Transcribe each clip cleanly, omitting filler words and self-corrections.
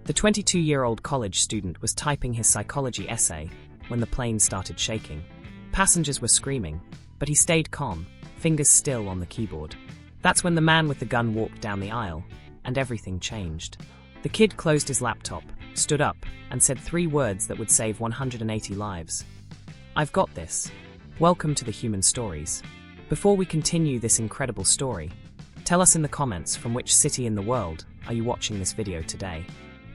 The 22-year-old college student was typing his psychology essay when the plane started shaking. Passengers were screaming, but he stayed calm, fingers still on the keyboard. That's when the man with the gun walked down the aisle, and everything changed. The kid closed his laptop, stood up, and said 3 words that would save 180 lives. "I've got this." Welcome to the Human Stories. Before we continue this incredible story, tell us in the comments from which city in the world are you watching this video today.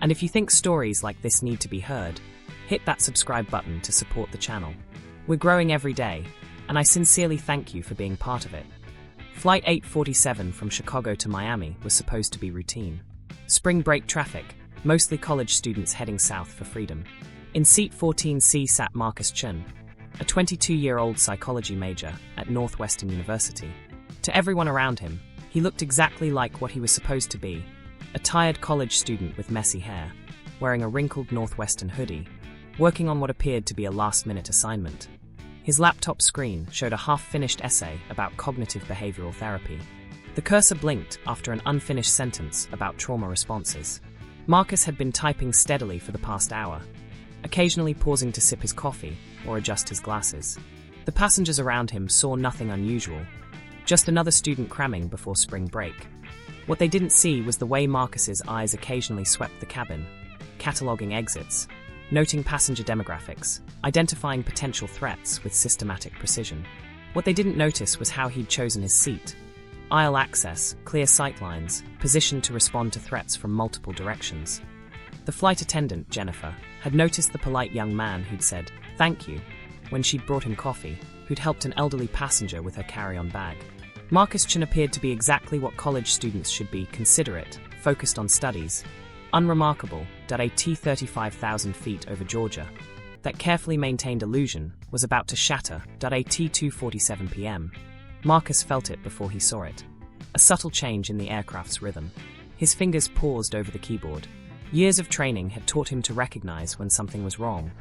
And if you think stories like this need to be heard, hit that subscribe button to support the channel. We're growing every day, and I sincerely thank you for being part of it. Flight 847 from Chicago to Miami was supposed to be routine. Spring break traffic, mostly college students heading south for freedom. In seat 14C sat Marcus Chun, a 22-year-old psychology major at Northwestern University. To everyone around him, he looked exactly like what he was supposed to be, a tired college student with messy hair, wearing a wrinkled Northwestern hoodie, working on what appeared to be a last-minute assignment. His laptop screen showed a half-finished essay about cognitive behavioral therapy. The cursor blinked after an unfinished sentence about trauma responses. Marcus had been typing steadily for the past hour, occasionally pausing to sip his coffee or adjust his glasses. The passengers around him saw nothing unusual, just another student cramming before spring break. What they didn't see was the way Marcus's eyes occasionally swept the cabin, cataloging exits, noting passenger demographics, identifying potential threats with systematic precision. What they didn't notice was how he'd chosen his seat. Aisle access, clear sightlines, positioned to respond to threats from multiple directions. The flight attendant, Jennifer, had noticed the polite young man who'd said, "Thank you," when she'd brought him coffee, who'd helped an elderly passenger with her carry-on bag. Marcus Chun appeared to be exactly what college students should be: considerate, focused on studies, unremarkable, at 35,000 feet over Georgia. That carefully maintained illusion was about to shatter at 2:47 p.m. Marcus felt it before he saw it. A subtle change in the aircraft's rhythm. His fingers paused over the keyboard. Years of training had taught him to recognize when something was wrong,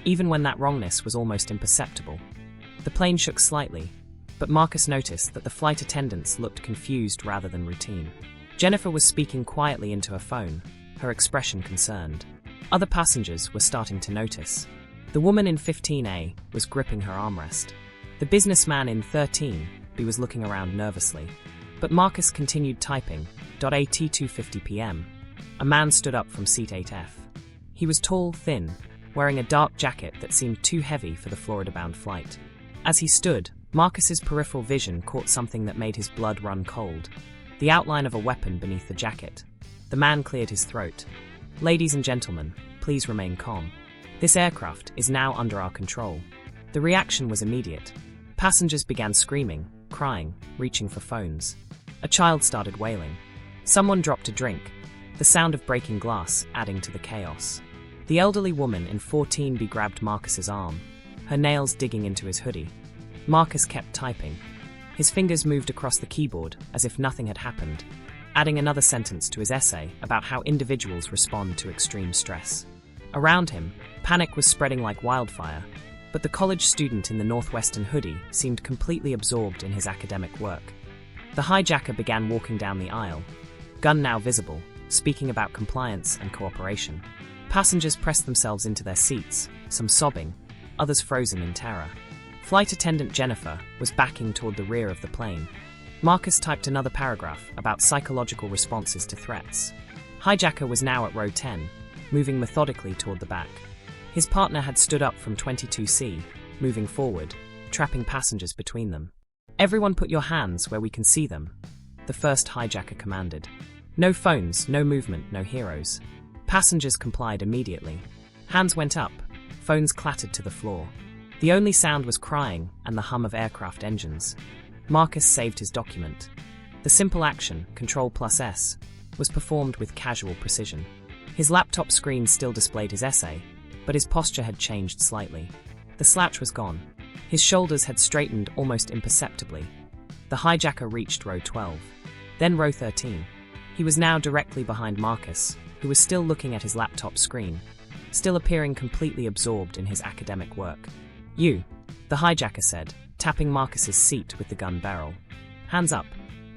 even when that wrongness was almost imperceptible. The plane shook slightly, but Marcus noticed that the flight attendants looked confused rather than routine. Jennifer was speaking quietly into her phone, her expression concerned. Other passengers were starting to notice. The woman in 15A was gripping her armrest. The businessman in 13B was looking around nervously. But Marcus continued typing. At 2:50 p.m. A man stood up from seat 8F. He was tall, thin, wearing a dark jacket that seemed too heavy for the Florida-bound flight. As he stood, Marcus's peripheral vision caught something that made his blood run cold. The outline of a weapon beneath the jacket. The man cleared his throat. "Ladies and gentlemen, please remain calm. This aircraft is now under our control." The reaction was immediate. Passengers began screaming, crying, reaching for phones. A child started wailing. Someone dropped a drink, the sound of breaking glass adding to the chaos. The elderly woman in 14B grabbed Marcus's arm, her nails digging into his hoodie. Marcus kept typing. His fingers moved across the keyboard as if nothing had happened, adding another sentence to his essay about how individuals respond to extreme stress. Around him, panic was spreading like wildfire, but the college student in the Northwestern hoodie seemed completely absorbed in his academic work. The hijacker began walking down the aisle, gun now visible, speaking about compliance and cooperation. Passengers pressed themselves into their seats, some sobbing, others frozen in terror. Flight attendant Jennifer was backing toward the rear of the plane. Marcus typed another paragraph about psychological responses to threats. Hijacker was now at row 10, moving methodically toward the back. His partner had stood up from 22C, moving forward, trapping passengers between them. "Everyone put your hands where we can see them," the first hijacker commanded. No phones, no movement, no heroes. Passengers complied immediately. Hands went up, phones clattered to the floor. The only sound was crying and the hum of aircraft engines. Marcus saved his document. The simple action, Ctrl+S, was performed with casual precision. His laptop screen still displayed his essay, but his posture had changed slightly. The slouch was gone. His shoulders had straightened almost imperceptibly. The hijacker reached row 12, then row 13. He was now directly behind Marcus, who was still looking at his laptop screen, still appearing completely absorbed in his academic work. "You," the hijacker said, tapping Marcus's seat with the gun barrel. "Hands up.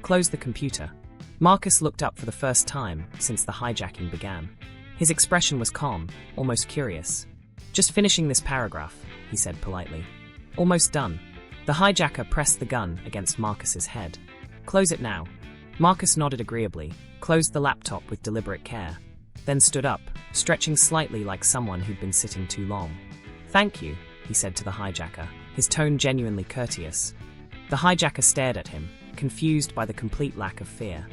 Close the computer." Marcus looked up for the first time since the hijacking began. His expression was calm, almost curious. "Just finishing this paragraph," he said politely. "Almost done." The hijacker pressed the gun against Marcus's head. "Close it now." Marcus nodded agreeably, closed the laptop with deliberate care, then stood up, stretching slightly like someone who'd been sitting too long. "Thank you," he said to the hijacker, his tone genuinely courteous. The hijacker stared at him, confused by the complete lack of fear.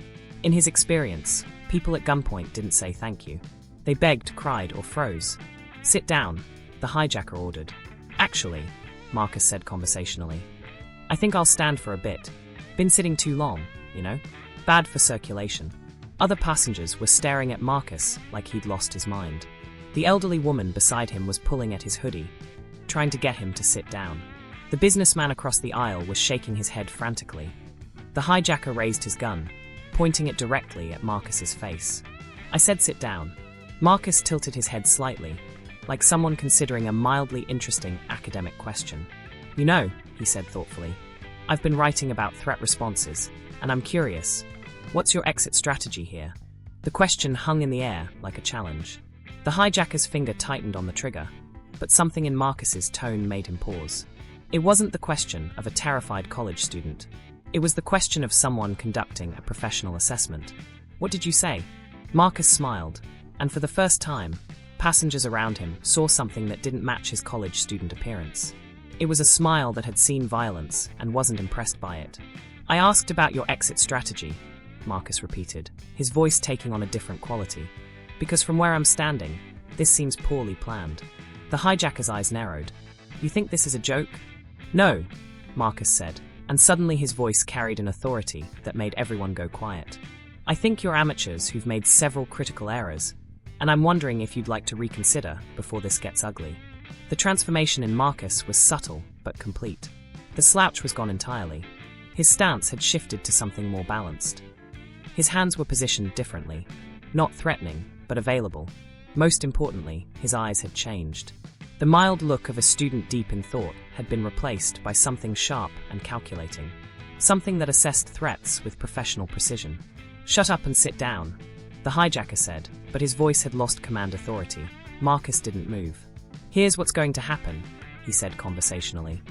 In his experience, people at gunpoint didn't say thank you. They begged, cried, or froze. "Sit down," the hijacker ordered. "Actually," Marcus said conversationally, "I think I'll stand for a bit. Been sitting too long, you know? Bad for circulation." Other passengers were staring at Marcus like he'd lost his mind. The elderly woman beside him was pulling at his hoodie, trying to get him to sit down. The businessman across the aisle was shaking his head frantically. The hijacker raised his gun, pointing it directly at Marcus's face. "I said sit down." Marcus tilted his head slightly, like someone considering a mildly interesting academic question. "You know," he said thoughtfully, "I've been writing about threat responses, and I'm curious. What's your exit strategy here?" The question hung in the air like a challenge. The hijacker's finger tightened on the trigger, but something in Marcus's tone made him pause. It wasn't the question of a terrified college student. It was the question of someone conducting a professional assessment. "What did you say?" Marcus smiled, and for the first time, passengers around him saw something that didn't match his college student appearance. It was a smile that had seen violence and wasn't impressed by it. "I asked about your exit strategy," Marcus repeated, his voice taking on a different quality. "Because from where I'm standing, this seems poorly planned." The hijacker's eyes narrowed. "You think this is a joke?" "No," Marcus said, and suddenly his voice carried an authority that made everyone go quiet. "I think you're amateurs who've made several critical errors, and I'm wondering if you'd like to reconsider before this gets ugly." The transformation in Marcus was subtle but complete. The slouch was gone entirely. His stance had shifted to something more balanced. His hands were positioned differently, not threatening, but available. Most importantly, his eyes had changed. The mild look of a student deep in thought had been replaced by something sharp and calculating. Something that assessed threats with professional precision. "Shut up and sit down," the hijacker said, but his voice had lost command authority. Marcus didn't move. "Here's what's going to happen," he said conversationally.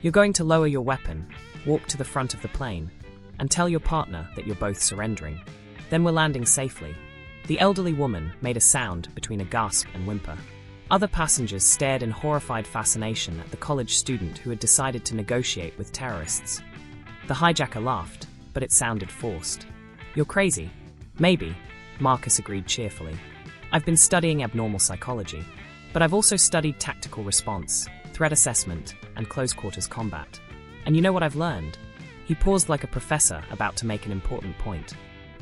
"You're going to lower your weapon, walk to the front of the plane, and tell your partner that you're both surrendering. Then we're landing safely." The elderly woman made a sound between a gasp and whimper. Other passengers stared in horrified fascination at the college student who had decided to negotiate with terrorists. The hijacker laughed, but it sounded forced. "You're crazy." "Maybe," Marcus agreed cheerfully. "I've been studying abnormal psychology, but I've also studied tactical response, threat assessment, and close-quarters combat. And you know what I've learned?" He paused like a professor about to make an important point.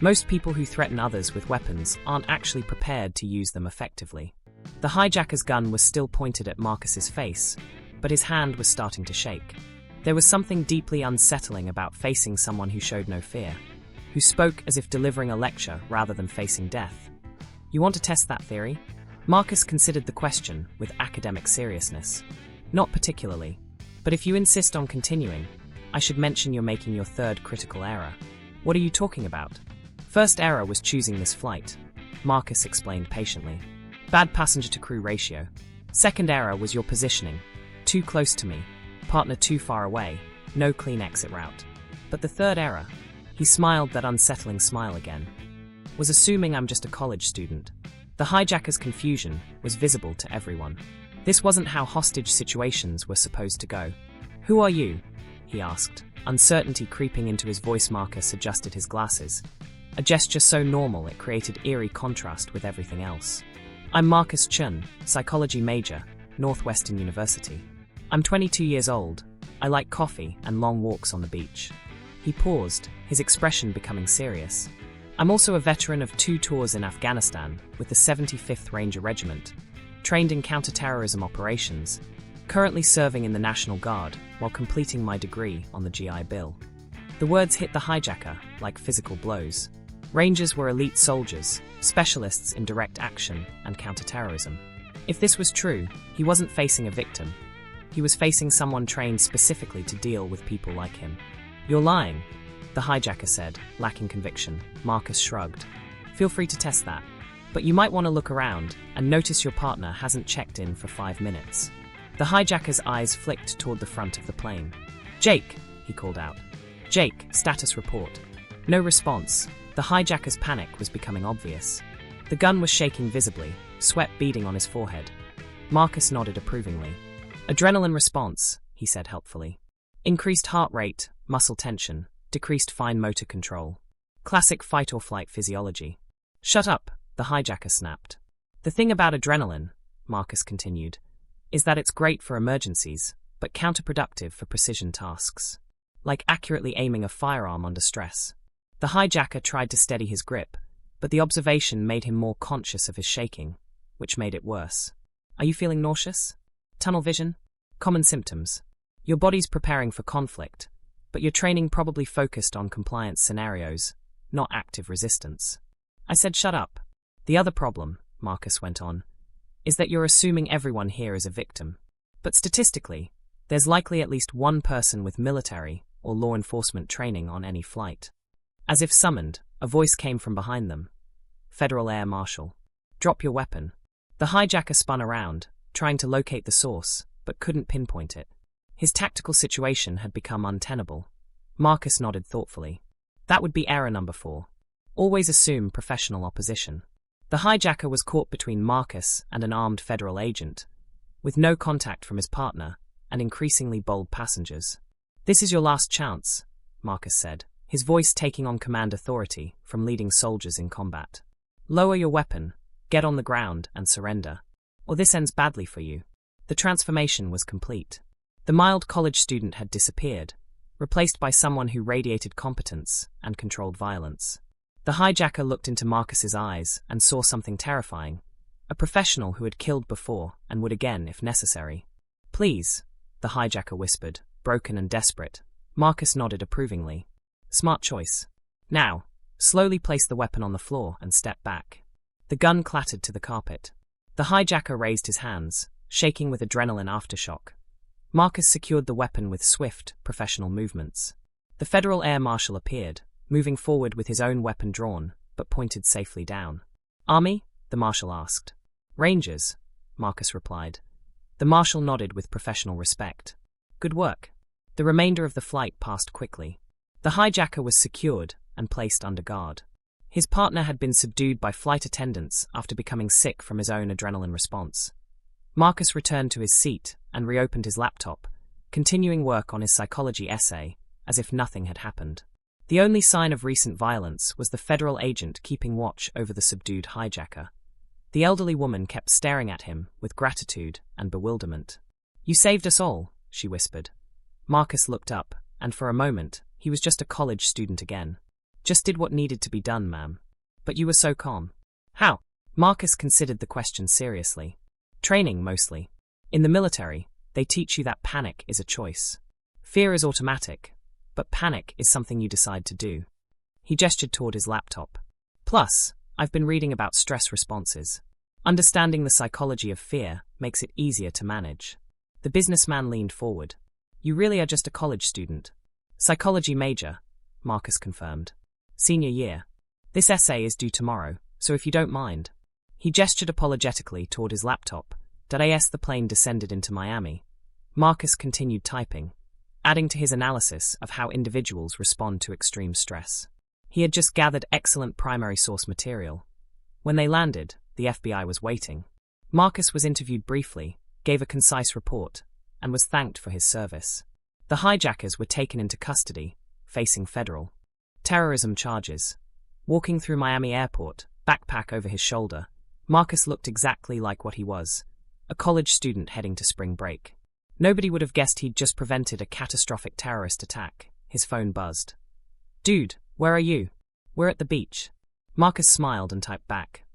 Most people who threaten others with weapons aren't actually prepared to use them effectively. The hijacker's gun was still pointed at Marcus's face, but his hand was starting to shake. There was something deeply unsettling about facing someone who showed no fear, who spoke as if delivering a lecture rather than facing death. "You want to test that theory?" Marcus considered the question with academic seriousness. "Not particularly, but if you insist on continuing, I should mention you're making your third critical error." "What are you talking about?" "First error was choosing this flight," Marcus explained patiently. "Bad passenger-to-crew ratio. Second error was your positioning. Too close to me, partner too far away, no clean exit route. But the third error," he smiled that unsettling smile again, "was assuming I'm just a college student." The hijacker's confusion was visible to everyone. This wasn't how hostage situations were supposed to go. "Who are you?" he asked, uncertainty creeping into his voice. Marcus adjusted his glasses, a gesture so normal it created eerie contrast with everything else. "I'm Marcus Chun, psychology major, Northwestern University. I'm 22 years old. I like coffee and long walks on the beach." He paused, his expression becoming serious. "I'm also a veteran of 2 tours in Afghanistan with the 75th Ranger Regiment, trained in counterterrorism operations, currently serving in the National Guard while completing my degree on the GI Bill." The words hit the hijacker like physical blows. Rangers were elite soldiers, specialists in direct action and counterterrorism. If this was true, he wasn't facing a victim. He was facing someone trained specifically to deal with people like him. "You're lying," the hijacker said, lacking conviction. Marcus shrugged. "Feel free to test that." But you might want to look around and notice your partner hasn't checked in for 5 minutes. The hijacker's eyes flicked toward the front of the plane. "Jake," he called out. "Jake, status report." No response. The hijacker's panic was becoming obvious. The gun was shaking visibly, sweat beading on his forehead. Marcus nodded approvingly. "Adrenaline response," he said helpfully. "Increased heart rate, muscle tension, decreased fine motor control. Classic fight-or-flight physiology." "Shut up," the hijacker snapped. "The thing about adrenaline," Marcus continued, "is that it's great for emergencies, but counterproductive for precision tasks. Like accurately aiming a firearm under stress." The hijacker tried to steady his grip, but the observation made him more conscious of his shaking, which made it worse. "Are you feeling nauseous? Tunnel vision? Common symptoms. Your body's preparing for conflict, but your training probably focused on compliance scenarios, not active resistance." I said shut up. "The other problem," Marcus went on, "is that you're assuming everyone here is a victim. But statistically, there's likely at least one person with military or law enforcement training on any flight." As if summoned, a voice came from behind them. "Federal Air Marshal. Drop your weapon." The hijacker spun around, trying to locate the source, but couldn't pinpoint it. His tactical situation had become untenable. Marcus nodded thoughtfully. "That would be error number 4. Always assume professional opposition." The hijacker was caught between Marcus and an armed federal agent, with no contact from his partner and increasingly bold passengers. "This is your last chance," Marcus said, his voice taking on command authority from leading soldiers in combat. "Lower your weapon, get on the ground, and surrender. Or this ends badly for you." The transformation was complete. The mild college student had disappeared, replaced by someone who radiated competence and controlled violence. The hijacker looked into Marcus's eyes and saw something terrifying, a professional who had killed before and would again if necessary. "Please," the hijacker whispered, broken and desperate. Marcus nodded approvingly. "Smart choice. Now, slowly place the weapon on the floor and step back." The gun clattered to the carpet. The hijacker raised his hands, shaking with adrenaline aftershock. Marcus secured the weapon with swift, professional movements. The Federal Air Marshal appeared, moving forward with his own weapon drawn, but pointed safely down. "Army?" the Marshal asked. "Rangers," Marcus replied. The Marshal nodded with professional respect. "Good work." The remainder of the flight passed quickly. The hijacker was secured and placed under guard. His partner had been subdued by flight attendants after becoming sick from his own adrenaline response. Marcus returned to his seat and reopened his laptop, continuing work on his psychology essay, as if nothing had happened. The only sign of recent violence was the federal agent keeping watch over the subdued hijacker. The elderly woman kept staring at him with gratitude and bewilderment. "You saved us all," she whispered. Marcus looked up, and for a moment, he was just a college student again. "Just did what needed to be done, ma'am. But you were so calm." "How?" Marcus considered the question seriously. "Training, mostly. In the military, they teach you that panic is a choice. Fear is automatic, but panic is something you decide to do." He gestured toward his laptop. "Plus, I've been reading about stress responses. Understanding the psychology of fear makes it easier to manage." The businessman leaned forward. "You really are just a college student." "Psychology major," Marcus confirmed. "Senior year. This essay is due tomorrow, so if you don't mind." He gestured apologetically toward his laptop. As the plane descended into Miami, Marcus continued typing, adding to his analysis of how individuals respond to extreme stress. He had just gathered excellent primary source material. When they landed, the FBI was waiting. Marcus was interviewed briefly, gave a concise report, and was thanked for his service. The hijackers were taken into custody, facing federal terrorism charges. Walking through Miami Airport, backpack over his shoulder, Marcus looked exactly like what he was, a college student heading to spring break. Nobody would have guessed he'd just prevented a catastrophic terrorist attack. His phone buzzed. "Dude, where are you?" "We're at the beach." Marcus smiled and typed back.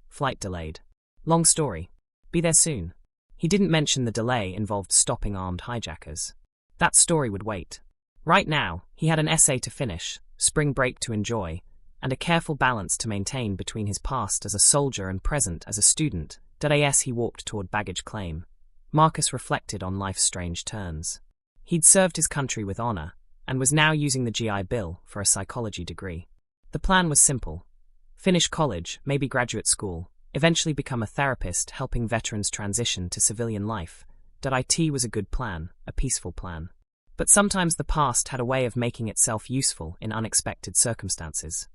"Flight delayed. Long story. Be there soon." He didn't mention the delay involved stopping armed hijackers. That story would wait. Right now, he had an essay to finish, spring break to enjoy, and a careful balance to maintain between his past as a soldier and present as a student. As he walked toward baggage claim, Marcus reflected on life's strange turns. He'd served his country with honor, and was now using the GI Bill for a psychology degree. The plan was simple. finish college, maybe graduate school, eventually become a therapist helping veterans transition to civilian life. It was a good plan, a peaceful plan. But sometimes the past had a way of making itself useful in unexpected circumstances.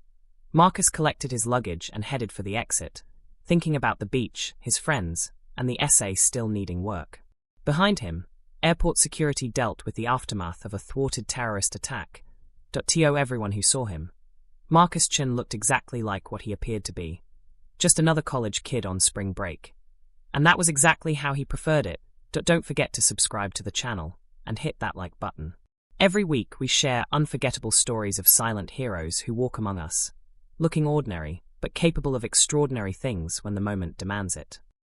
Marcus collected his luggage and headed for the exit, thinking about the beach, his friends, and the essay still needing work. Behind him, airport security dealt with the aftermath of a thwarted terrorist attack. Everyone who saw him. Marcus Chin looked exactly like what he appeared to be. Just another college kid on spring break. And that was exactly how he preferred it. Don't forget to subscribe to the channel and hit that like button. Every week we share unforgettable stories of silent heroes who walk among us, looking ordinary, but capable of extraordinary things when the moment demands it.